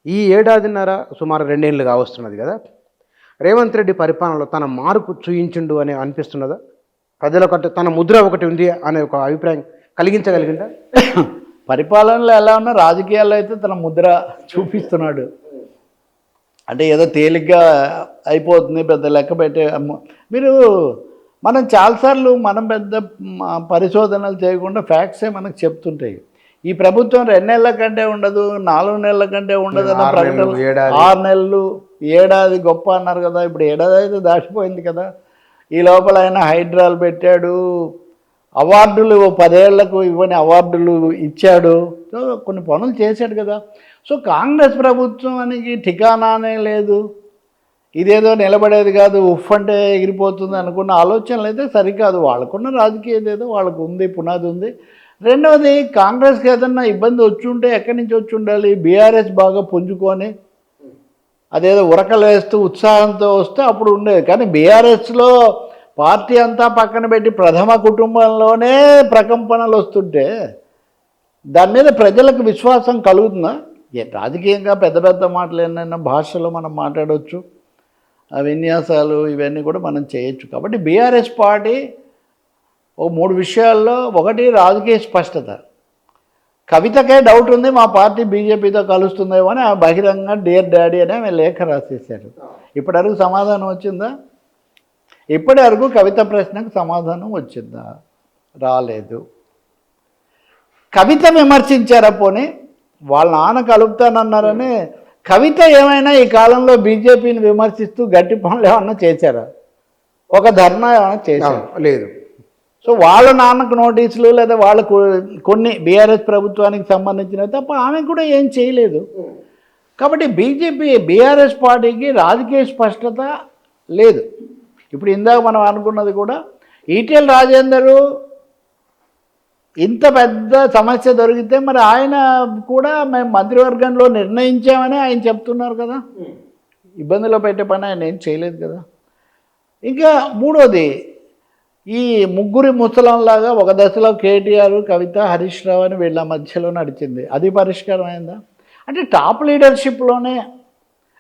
ఈ ఏడాదిన్నర సుమారు 2 ఏళ్ళు కావస్తున్నది కదా! రేవంత్ రెడ్డి పరిపాలనలో తన మార్పు చూయించిండు అని అనిపిస్తున్నదా? ప్రజలకంటే తన ముద్ర ఒకటి ఉంది అనే ఒక అభిప్రాయం కలిగించగలిగిందా? పరిపాలనలో ఎలా ఉన్నా రాజకీయాల్లో అయితే తన ముద్ర చూపిస్తున్నాడు. అంటే ఏదో తేలిగ్గా అయిపోతుంది పెద్ద లెక్క పెట్టే మీరు మనం చాలాసార్లు మనం పెద్ద పరిశోధనలు చేయకుండా ఫ్యాక్ట్సే మనకు చెప్తుంటాయి. ఈ ప్రభుత్వం 2 నెలల కంటే ఉండదు, 4 నెలల కంటే ఉండదు అన్న ప్రకటన. 6 నెలలు, ఏడాది గొప్ప అన్నారు కదా. ఇప్పుడు ఏడాది అయితే దాటిపోయింది కదా. ఈ లోపల ఆయన హైడ్రాలు పెట్టాడు, అవార్డులు 10 ఏళ్లకు ఇవ్వని అవార్డులు ఇచ్చాడు. సో కొన్ని పనులు చేశాడు కదా. సో కాంగ్రెస్ ప్రభుత్వానికి ఠికానానే లేదు, ఇదేదో నిలబడేది కాదు, ఉఫ్ అంటే ఎగిరిపోతుంది అనుకున్న ఆలోచనలు అయితే సరికాదు. వాళ్ళకున్న రాజకీయం ఏదో వాళ్ళకు ఉంది, పునాది ఉంది. రెండవది, కాంగ్రెస్కి ఏదన్నా ఇబ్బంది వచ్చి ఉంటే ఎక్కడి నుంచి వచ్చి ఉండాలి? బీఆర్ఎస్ బాగా పుంజుకొని అదేదో ఉరకలు వేస్తూ ఉత్సాహంతో వస్తే అప్పుడు ఉండేది. కానీ బీఆర్ఎస్లో పార్టీ అంతా పక్కన పెట్టి ప్రథమ కుటుంబంలోనే ప్రకంపనలు వస్తుంటే దాని మీద ప్రజలకు విశ్వాసం కలుగుతుందా? రాజకీయంగా పెద్ద పెద్ద మాటలు ఏమైనా భాషలో మనం మాట్లాడవచ్చు, ఆ విన్యాసాలు ఇవన్నీ కూడా మనం చేయొచ్చు. కాబట్టి బీఆర్ఎస్ పార్టీ ఓ 3 విషయాల్లో, ఒకటి రాజకీయ స్పష్టత. కవితకే డౌట్ ఉంది మా పార్టీ బీజేపీతో కలుస్తుందేమో అని బహిరంగ డియర్ డాడీ అని ఆమె లేఖ రాసేశారు. ఇప్పటివరకు సమాధానం వచ్చిందా? ఇప్పటి వరకు కవిత ప్రశ్నకు సమాధానం వచ్చిందా? రాలేదు. కవిత విమర్శించారా? పోనీ వాళ్ళ నాన్న కలుపుతానన్నారని కవిత ఏమైనా ఈ కాలంలో బీజేపీని విమర్శిస్తూ గట్టి పనులు ఏమన్నా చేశారా? ఒక ధర్నా ఏమైనా చేశారా? లేదు. సో వాళ్ళ నాన్నకు నోటీసులు లేదా వాళ్ళకు కొన్ని బీఆర్ఎస్ ప్రభుత్వానికి సంబంధించినవి తప్ప ఆమె కూడా ఏం చేయలేదు. కాబట్టి బీఆర్ఎస్ పార్టీకి రాజకీయ స్పష్టత లేదు. ఇప్పుడు ఇందాక మనం అనుకున్నది కూడా, ఈటెల రాజేందరు ఇంత పెద్ద సమస్య దొరికితే మరి ఆయన కూడా మేము మంత్రివర్గంలో నిర్ణయించామని ఆయన చెప్తున్నారు కదా. ఇబ్బందిలో పెట్టే పని ఆయన ఏం చేయలేదు కదా. ఇంకా మూడోది, ఈ ముగ్గురి ముసలంలాగా ఒక దశలో కేటీఆర్, కవిత, హరీష్ రావు అని వీళ్ళ మధ్యలో నడిచింది. అది పరిష్కారం అయిందా? అంటే టాప్ లీడర్షిప్లోనే,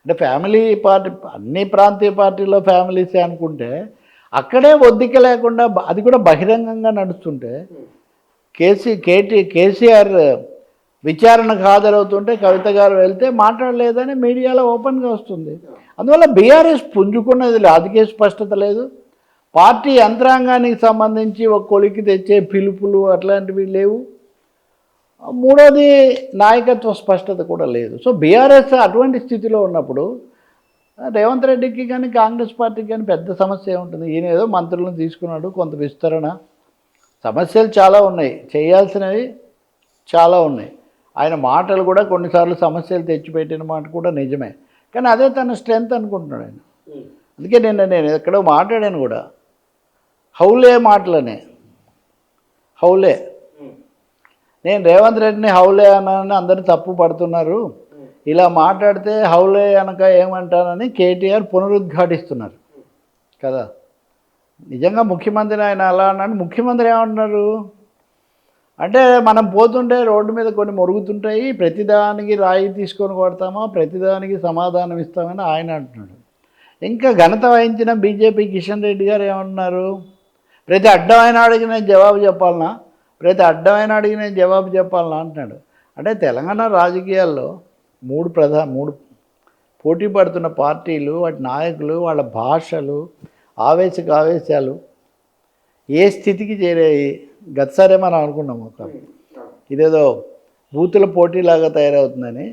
అంటే ఫ్యామిలీ పార్టీ, అన్ని ప్రాంతీయ పార్టీలో ఫ్యామిలీసే అనుకుంటే అక్కడే ఒద్దిక లేకుండా అది కూడా బహిరంగంగా నడుస్తుంటే, కేసీఆర్ విచారణకు హాజరవుతుంటే కవిత గారు వెళ్తే మాట్లాడలేదని మీడియాలో ఓపెన్గా వస్తుంది. అందువల్ల బీఆర్ఎస్ పుంజుకున్నది రాజకీయ స్పష్టత లేదు. పార్టీ యంత్రాంగానికి సంబంధించి ఒక కొలికి తెచ్చే పిలుపులు అట్లాంటివి లేవు. మూడోది, నాయకత్వ స్పష్టత కూడా లేదు. సో బీఆర్ఎస్ అటువంటి స్థితిలో ఉన్నప్పుడు రేవంత్ రెడ్డికి కానీ కాంగ్రెస్ పార్టీకి కానీ పెద్ద సమస్య ఏముంటుంది? ఈయన ఏదో మంత్రులను తీసుకున్నాడు, కొంత విస్తరణ, సమస్యలు చాలా ఉన్నాయి, చేయాల్సినవి చాలా ఉన్నాయి. ఆయన మాటలు కూడా కొన్నిసార్లు సమస్యలు తెచ్చిపెట్టిన మాట కూడా నిజమే. కానీ అదే తన స్ట్రెంగ్త్ అనుకుంటున్నాడు ఆయన. అందుకే నేను ఎక్కడో మాట్లాడాను కూడా, హౌలే మాటలనే. హౌలే, నేను రేవంత్ రెడ్డిని హౌలే అన్నానని అందరూ తప్పు పడుతున్నారు, ఇలా మాట్లాడితే హౌలే అనక ఏమంటానని కేటీఆర్ పునరుద్ఘాటిస్తున్నారు కదా. నిజంగా ముఖ్యమంత్రి ఆయన అలా అన్నాడు. ముఖ్యమంత్రి ఏమంటున్నారు అంటే, మనం పోతుంటే రోడ్డు మీద కొన్ని మొరుగుతుంటాయి, ప్రతిదానికి రాయి తీసుకొని కొడతామా, ప్రతిదానికి సమాధానం ఇస్తామని ఆయన అంటున్నాడు. ఇంకా ఘనత వహించిన బీజేపీ కిషన్ రెడ్డి గారు ఏమంటున్నారు, ప్రతి అడ్డమైన అడిగి నేను జవాబు చెప్పాలనా, ప్రతి అడ్డమైన అడిగి నేను జవాబు చెప్పాలనా అంటున్నాడు. అంటే తెలంగాణ రాజకీయాల్లో మూడు పోటీ పడుతున్న పార్టీలు, వాటి నాయకులు, వాళ్ళ భాషలు, ఆవేశాలు ఏ స్థితికి చేరాయి? గతసారే మనం అనుకున్నాము ఇదేదో బూతుల పోటీలాగా తయారవుతుందని.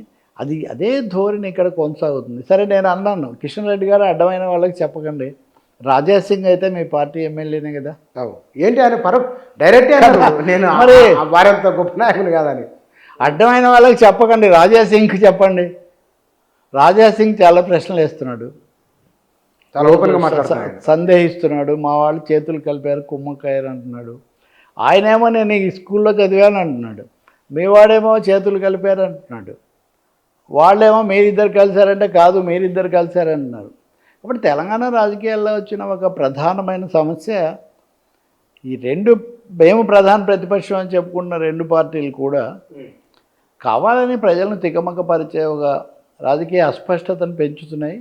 అదే ధోరణి ఇక్కడ కొనసాగుతుంది. సరే, నేను అన్నాను కిషన్ రెడ్డి గారు అడ్డమైన వాళ్ళకి చెప్పకండి, రాజా సింగ్ అయితే మీ పార్టీ ఎమ్మెల్యేనే కదా. ఏంటి ఆయన డైరెక్ట్ నేను మరి వారంత గొప్ప నాయకులు కాదని. అడ్డమైన వాళ్ళకి చెప్పకండి, రాజా సింగ్కి చెప్పండి. రాజా సింగ్ చాలా ప్రశ్నలు వేస్తున్నాడు, చాలా ఓపెన్గా మాట్లాడుతున్నాడు, సందేహిస్తున్నాడు. మా వాళ్ళు చేతులు కలిపారు, కుమ్మక్కయ్యారు అంటున్నాడు. ఆయనేమో నేను ఈ స్కూల్లో చదివాను అంటున్నాడు, మీ వాడేమో చేతులు కలిపారు అంటున్నాడు. వాళ్ళేమో మీరిద్దరు కలిశారంటే కాదు, మీరిద్దరు కలిశారంటున్నారు. కాబట్టి తెలంగాణ రాజకీయాల్లో వచ్చిన ఒక ప్రధానమైన సమస్య ఈ మేము ప్రధాన ప్రతిపక్షం అని చెప్పుకున్న 2 పార్టీలు కూడా కావాలని ప్రజలను తికమక పరిచే ఒక రాజకీయ అస్పష్టతను పెంచుతున్నాయి.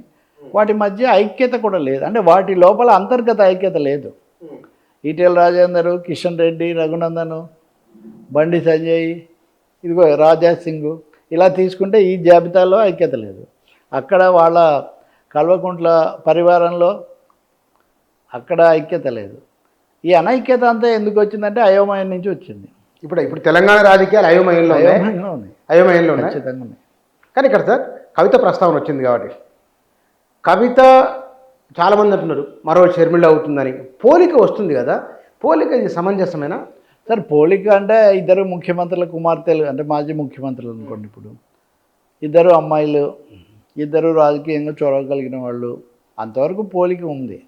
వాటి మధ్య ఐక్యత కూడా లేదు, అంటే వాటి లోపల అంతర్గత ఐక్యత లేదు. ఈటెల రాజేందర్, కిషన్ రెడ్డి, రఘునందన్, బండి సంజయ్, ఇదిగో రాజా సింగ్, ఇలా తీసుకుంటే ఈ జాబితాలో ఐక్యత లేదు. అక్కడ వాళ్ళ కల్వకుంట్ల పరివారంలో అక్కడ ఐక్యత లేదు. ఈ అనైక్యత అంతా ఎందుకు వచ్చిందంటే అయోమయం నుంచి వచ్చింది. ఇప్పుడు తెలంగాణ రాజకీయాలు అయోమయంలో ఉన్నాయి. ఖచ్చితంగా ఉన్నాయి. కానీ ఇక్కడ సార్ కవిత ప్రస్తావన వచ్చింది కాబట్టి, కవిత చాలామంది అంటున్నారు మరో షర్మిల అవుతుందని. పోలిక వస్తుంది కదా, పోలిక ఇది సమంజసమేనా సార్? పోలిక అంటే ఇద్దరు ముఖ్యమంత్రుల కుమార్తెలు, అంటే మాజీ ముఖ్యమంత్రులు అనుకోండి, ఇప్పుడు ఇద్దరు అమ్మాయిలు, ఇద్దరు రాజకీయంగా చూడగలిగిన వాళ్ళు, అంతవరకు పోలిక ఉంది.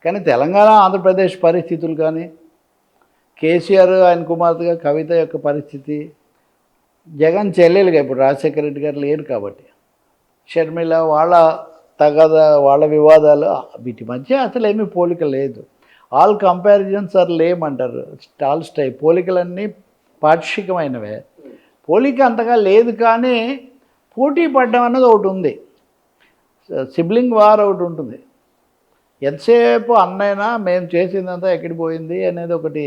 కానీ తెలంగాణ ఆంధ్రప్రదేశ్ పరిస్థితులు కానీ, కేసీఆర్ ఆయన కుమార్తెగా కవిత యొక్క పరిస్థితి, జగన్ చెల్లెలుగా ఇప్పుడు రాజశేఖర రెడ్డి గారు లేరు కాబట్టి, షర్మిల వాళ్ళ తగద వాళ్ళ వివాదాలు, వీటి మధ్య అసలు ఏమీ పోలిక లేదు. ఆల్ కంపారిజన్స్ ఆర్ లేమంటారు టాల్స్టాయ్. పోలికలన్నీ పాక్షికమైనవే, పోలిక అంతగా లేదు. కానీ పోటీ పడ్డం అన్నది ఒకటి ఉంది, సిబ్లింగ్ వార్ ఒకటి ఉంటుంది. ఎంతసేపు అన్నైనా మేము చేసిందంతా ఎక్కడికి పోయింది అనేది ఒకటి,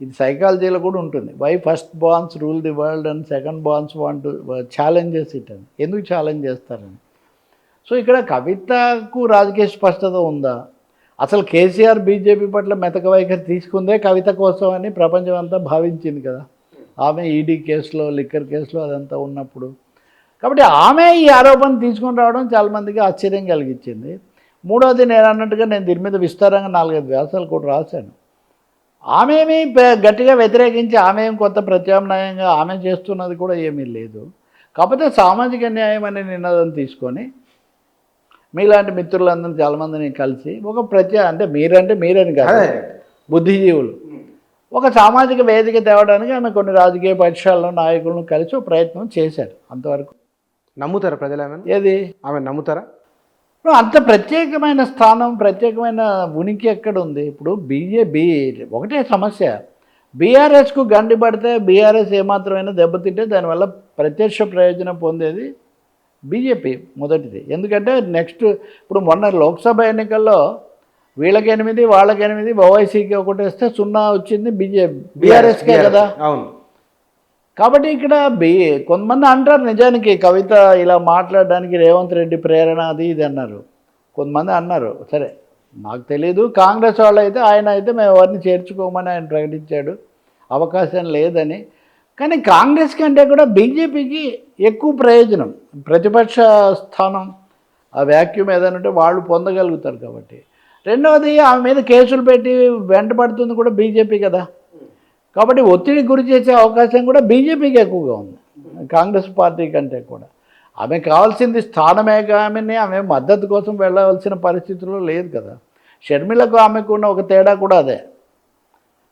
ఇది సైకాలజీలో కూడా ఉంటుంది. Why first borns rule the world and second borns want to challenges it అని. ఎందుకు ఛాలెంజ్ చేస్తారని. సో ఇక్కడ కవితకు రాజకీయ స్పష్టత ఉందా? అసలు కేసీఆర్ బీజేపీ పట్ల మెతక వైఖరి తీసుకుందే కవిత కోసం అని ప్రపంచం అంతా భావించింది కదా, ఆమె ఈడీ కేసులో, లిక్కర్ కేసులో అదంతా ఉన్నప్పుడు. కాబట్టి ఆమె ఈ ఆరోపణ తీసుకొని రావడం చాలామందికి ఆశ్చర్యం కలిగించింది. మూడవది, నేను అన్నట్టుగా నేను దీని మీద విస్తారంగా 4-5 వ్యాసాలు కూడా రాశాను. ఆమెమి గట్టిగా వ్యతిరేకించి ఆమె కొంత ప్రత్యామ్నాయంగా ఆమె చేస్తున్నది కూడా ఏమీ లేదు. కాకపోతే సామాజిక న్యాయం అనే నినాదం తీసుకొని మీలాంటి మిత్రులందరూ చాలామందిని కలిసి ఒక అంటే మీరని కాదు, బుద్ధిజీవులు ఒక సామాజిక వేదిక తేవడానికి ఆమె కొన్ని రాజకీయ పక్షాలను నాయకులను కలిసి ఒక ప్రయత్నం చేశారు. అంతవరకు నమ్ముతారా ప్రజలు ఆమె? ఏది ఆమె నమ్ముతారా? అంత ప్రత్యేకమైన స్థానం, ప్రత్యేకమైన ఉనికి ఎక్కడ ఉంది? ఇప్పుడు బీజేపీ ఒకటే సమస్య, బీఆర్ఎస్కు గండి పడితే బీఆర్ఎస్ ఏమాత్రమైనా దెబ్బతింటే దానివల్ల ప్రత్యక్ష ప్రయోజనం పొందేది బీజేపీ మొదటిది. ఎందుకంటే నెక్స్ట్ ఇప్పుడు మొన్న లోక్సభ ఎన్నికల్లో వీళ్ళకి 8 వాళ్ళకి 8 ఓవైసీకి 1 వేస్తే 0 వచ్చింది బీఆర్ఎస్కే కదా. అవును. కాబట్టి ఇక్కడ కొంతమంది అంటారు నిజానికి కవిత ఇలా మాట్లాడడానికి రేవంత్ రెడ్డి ప్రేరణ అది ఇది అన్నారు, కొంతమంది అన్నారు. సరే నాకు తెలీదు. కాంగ్రెస్ వాళ్ళు అయితే ఆయన అయితే మేము ఎవరిని చేర్చుకోమని ఆయన ప్రకటించాడు, అవకాశం లేదని. కానీ కాంగ్రెస్ కంటే కూడా బీజేపీకి ఎక్కువ ప్రయోజనం, ప్రతిపక్ష స్థానం, ఆ వ్యాక్యూమ్ ఏదైనా ఉంటే వాళ్ళు పొందగలుగుతారు కాబట్టి. రెండవది, ఆమె మీద కేసులు పెట్టి వెంటబడుతుంది కూడా బీజేపీ కదా. కాబట్టి ఒత్తిడికి గురి చేసే అవకాశం కూడా బీజేపీకి ఎక్కువగా ఉంది, కాంగ్రెస్ పార్టీ కంటే కూడా. ఆమె కావాల్సింది స్థానమే, ఆమె మద్దతు కోసం వెళ్ళవలసిన పరిస్థితుల్లో లేదు కదా. షర్మిలకు ఆమెకు ఉన్న ఒక తేడా కూడా అదే.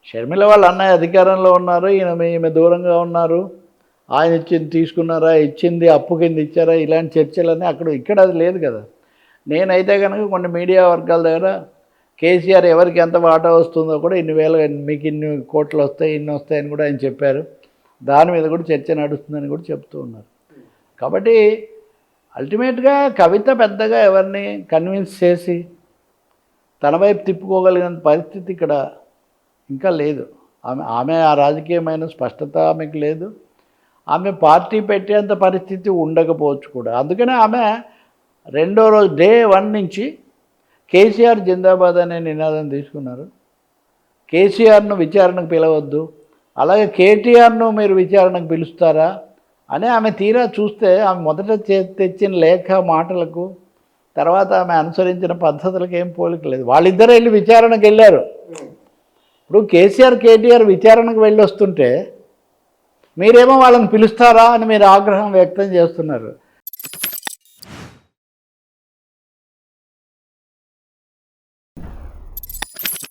షర్మిల వాళ్ళ అన్నయ్య అధికారంలో ఉన్నారు, ఈమె దూరంగా ఉన్నారు. ఆయన ఇచ్చింది తీసుకున్నారా, ఇచ్చింది అప్పు కింద ఇచ్చారా, ఇలాంటి చర్చలన్నీ ఇక్కడ అది లేదు కదా. నేనైతే కనుక కొన్ని మీడియా వర్గాల దగ్గర కేసీఆర్ ఎవరికి ఎంత వాటా వస్తుందో కూడా మీకు ఇన్ని కోట్లు వస్తాయి, ఇన్ని వస్తాయని కూడా ఆయన చెప్పారు. దాని మీద కూడా చర్చ నడుస్తుందని కూడా చెప్తూ ఉన్నారు. కాబట్టి అల్టిమేట్గా కవిత పెద్దగా ఎవరిని కన్విన్స్ చేసి తన వైపు తిప్పుకోగలిగిన పరిస్థితి ఇక్కడ ఇంకా లేదు. ఆమె ఆ రాజకీయమైన స్పష్టత ఆమెకు లేదు. ఆమె పార్టీ పెట్టేంత పరిస్థితి ఉండకపోవచ్చు కూడా. అందుకనే ఆమె రెండో రోజు డే 1 నుంచి కేసీఆర్ జిందాబాద్ అనే నినాదం తీసుకున్నారు. కేసీఆర్ను విచారణకు పిలవద్దు, అలాగే కేటీఆర్ను మీరు విచారణకు పిలుస్తారా అని ఆమె తీరా చూస్తే ఆమె మొదట తెచ్చిన లేఖ మాటలకు తర్వాత ఆమె అనుసరించిన పద్ధతులకు ఏం పోలిక లేదు. వాళ్ళిద్దరూ వెళ్ళి విచారణకు వెళ్ళారు. ఇప్పుడు కేసీఆర్ కేటీఆర్ విచారణకు వెళ్ళి వస్తుంటే మీరేమో వాళ్ళని పిలుస్తారా అని మీరు ఆగ్రహం వ్యక్తం చేస్తున్నారు.